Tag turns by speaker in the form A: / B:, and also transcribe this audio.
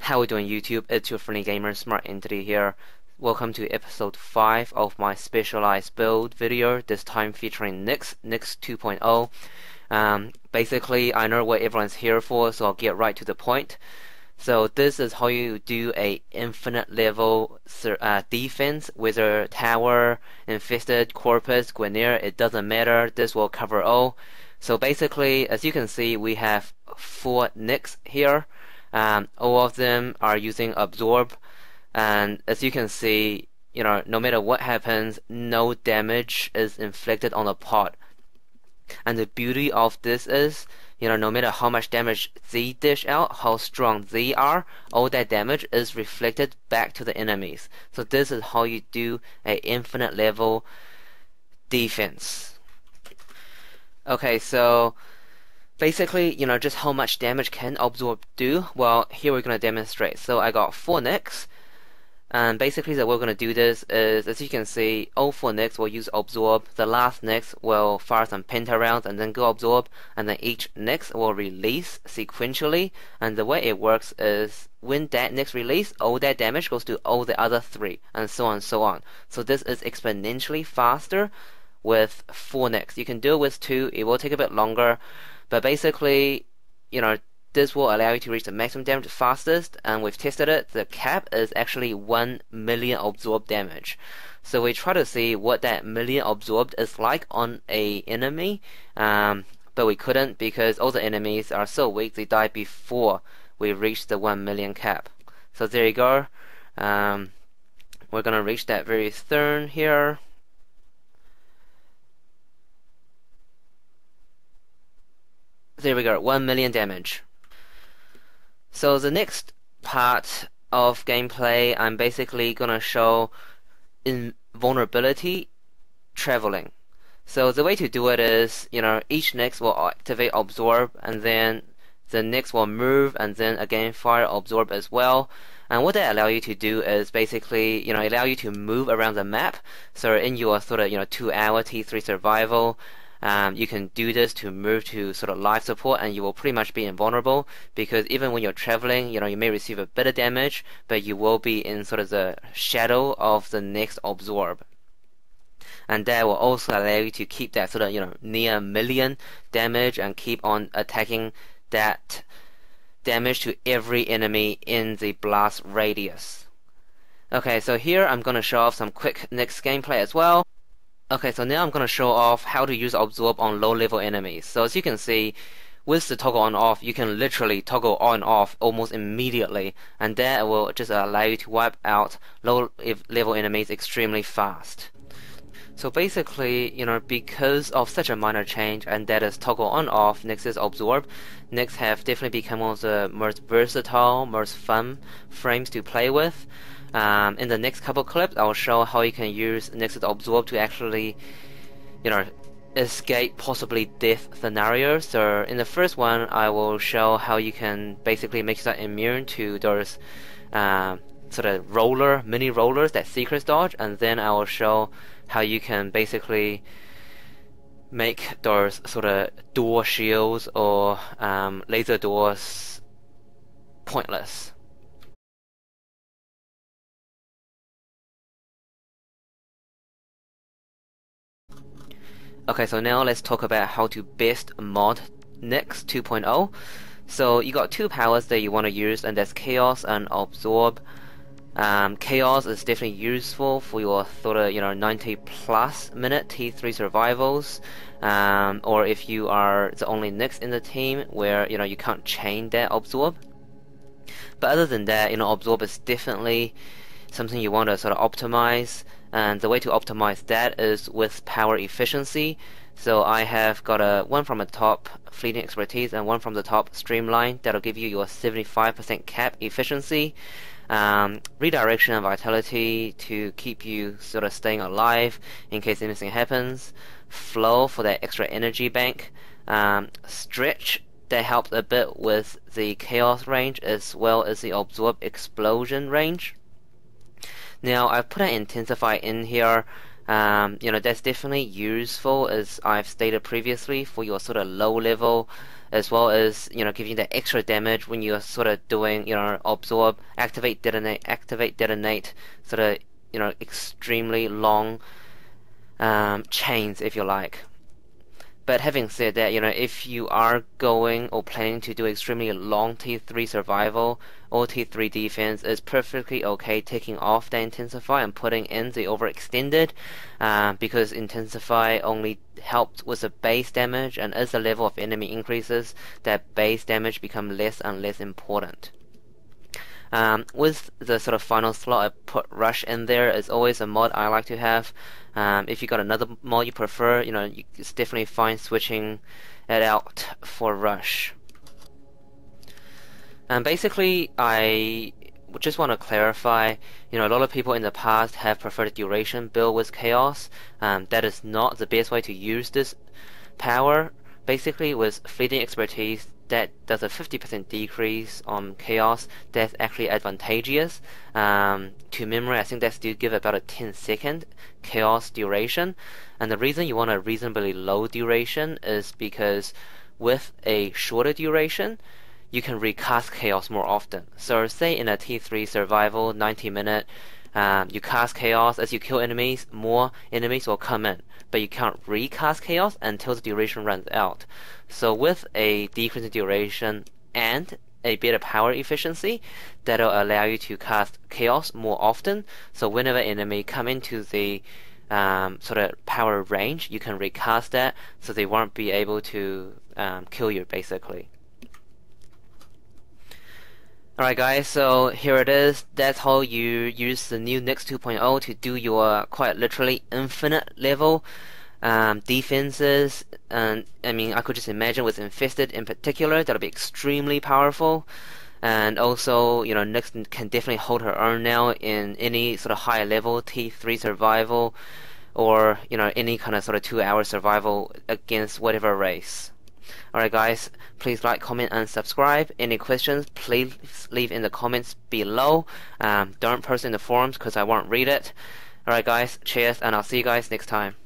A: How we doing, YouTube? It's your friendly gamer SmartEntity here. Welcome to episode 5 of my Specialized build video, this time featuring Nyx 2.0. Basically, I know what everyone's here for, so I'll get right to the point. So this is how you do a infinite level defense, whether tower, infested, corpus, Guinea, it doesn't matter, this will cover all. So basically, as you can see, we have 4 Nyx here. All of them are using absorb, and as you can see, no matter what happens, no damage is inflicted on the pod. And the beauty of this is, no matter how much damage they dish out, how strong they are, all that damage is reflected back to the enemies. So this is how you do a infinite level defense. Okay, so basically, just how much damage can absorb do? Well, here we're going to demonstrate. So I got 4 Nyx, and basically the way we're going to do this is, as you can see, all 4 Nyx will use absorb. The last Nyx will fire some penta rounds and then go absorb, and then each Nyx will release sequentially. And the way it works is, when that Nyx release, all that damage goes to all the other 3, and so on and so on. So this is exponentially faster with 4 Nyx. You can do it with 2, it will take a bit longer. But basically, this will allow you to reach the maximum damage fastest, and we've tested it. The cap is actually 1 million absorbed damage. So we try to see what that million absorbed is like on a enemy, but we couldn't because all the enemies are so weak they die before we reach the 1 million cap. So there you go. We're gonna reach that very soon here. There we go, 1 million damage. So the next part of gameplay, I'm basically gonna show invulnerability traveling. So the way to do it is, each Nyx will activate absorb, and then the Nyx will move, and then again fire absorb as well. And what that allow you to do is basically, allow you to move around the map. So in your sort of, 2-hour T3 survival, you can do this to move to sort of life support, and you will pretty much be invulnerable, because even when you're traveling, you may receive a bit of damage, but you will be in sort of the shadow of the next absorb. And that will also allow you to keep that sort of, near million damage and keep on attacking that damage to every enemy in the blast radius. Okay, so here I'm going to show off some quick Nyx gameplay as well. Okay, so now I'm going to show off how to use absorb on low level enemies. So as you can see, with the toggle on off, you can literally toggle on off almost immediately, and that will just allow you to wipe out low level enemies extremely fast. So basically, because of such a minor change, and that is toggle on off, Nyx's absorb, Nyx have definitely become one of the most versatile, most fun frames to play with. In the next couple clips, I'll show how you can use Nyx's absorb to actually, escape possibly death scenarios. So in the first one, I will show how you can basically make yourself immune to those sort of mini rollers that secrets dodge, and then I will show how you can basically make those sort of door shields or laser doors pointless. Okay, so now let's talk about how to best mod Nyx 2.0. So you got 2 powers that you want to use, and that's Chaos and Absorb. Chaos is definitely useful for your sort of 90 plus minute T3 survivals, or if you are the only Nyx in the team where you can't chain that Absorb. But other than that, Absorb is definitely something you want to sort of optimize. And the way to optimize that is with power efficiency. So I have got one from the top, fleeting expertise, and one from the top, streamline. That'll give you your 75% cap efficiency. Redirection and vitality to keep you sort of staying alive in case anything happens. Flow for that extra energy bank. Stretch, that helps a bit with the chaos range as well as the absorb explosion range. Now I've put an intensify in here That's definitely useful, as I've stated previously, for your sort of low level, as well as giving that extra damage when you're sort of doing absorb, activate, detonate, sort of extremely long chains, if you like. But having said that, if you are going or planning to do extremely long T3 survival or T3 defense, it's perfectly okay taking off the intensify and putting in the overextended, because intensify only helps with the base damage, and as the level of enemy increases, that base damage becomes less and less important. With the sort of final slot, I put Rush in there. It's always a mod I like to have. If you got another mod you prefer, it's definitely fine switching it out for Rush. Basically, I just want to clarify, a lot of people in the past have preferred a duration build with Chaos. That is not the best way to use this power. Basically, with fleeting expertise, that does a 50% decrease on Chaos. That's actually advantageous. To memory, I think that still give about a 10-second Chaos duration. And the reason you want a reasonably low duration is because with a shorter duration, you can recast Chaos more often. So say in a T3 survival 90-minute, you cast Chaos. As you kill enemies, more enemies will come in, but you can't recast Chaos until the duration runs out. So with a decrease in duration and a better power efficiency, that'll allow you to cast Chaos more often. So whenever enemy come into the sort of power range, you can recast that, so they won't be able to kill you, basically. Alright guys, so here it is. That's how you use the new Nyx 2.0 to do your quite literally infinite level defenses. And I mean, I could just imagine with Infested in particular, that'll be extremely powerful. And also, Nyx can definitely hold her own now in any sort of higher level T3 survival, or any kind of sort of 2-hour survival against whatever race. Alright guys, please like, comment and subscribe. Any questions, please leave in the comments below. Don't post in the forums because I won't read it. Alright guys, cheers, and I'll see you guys next time.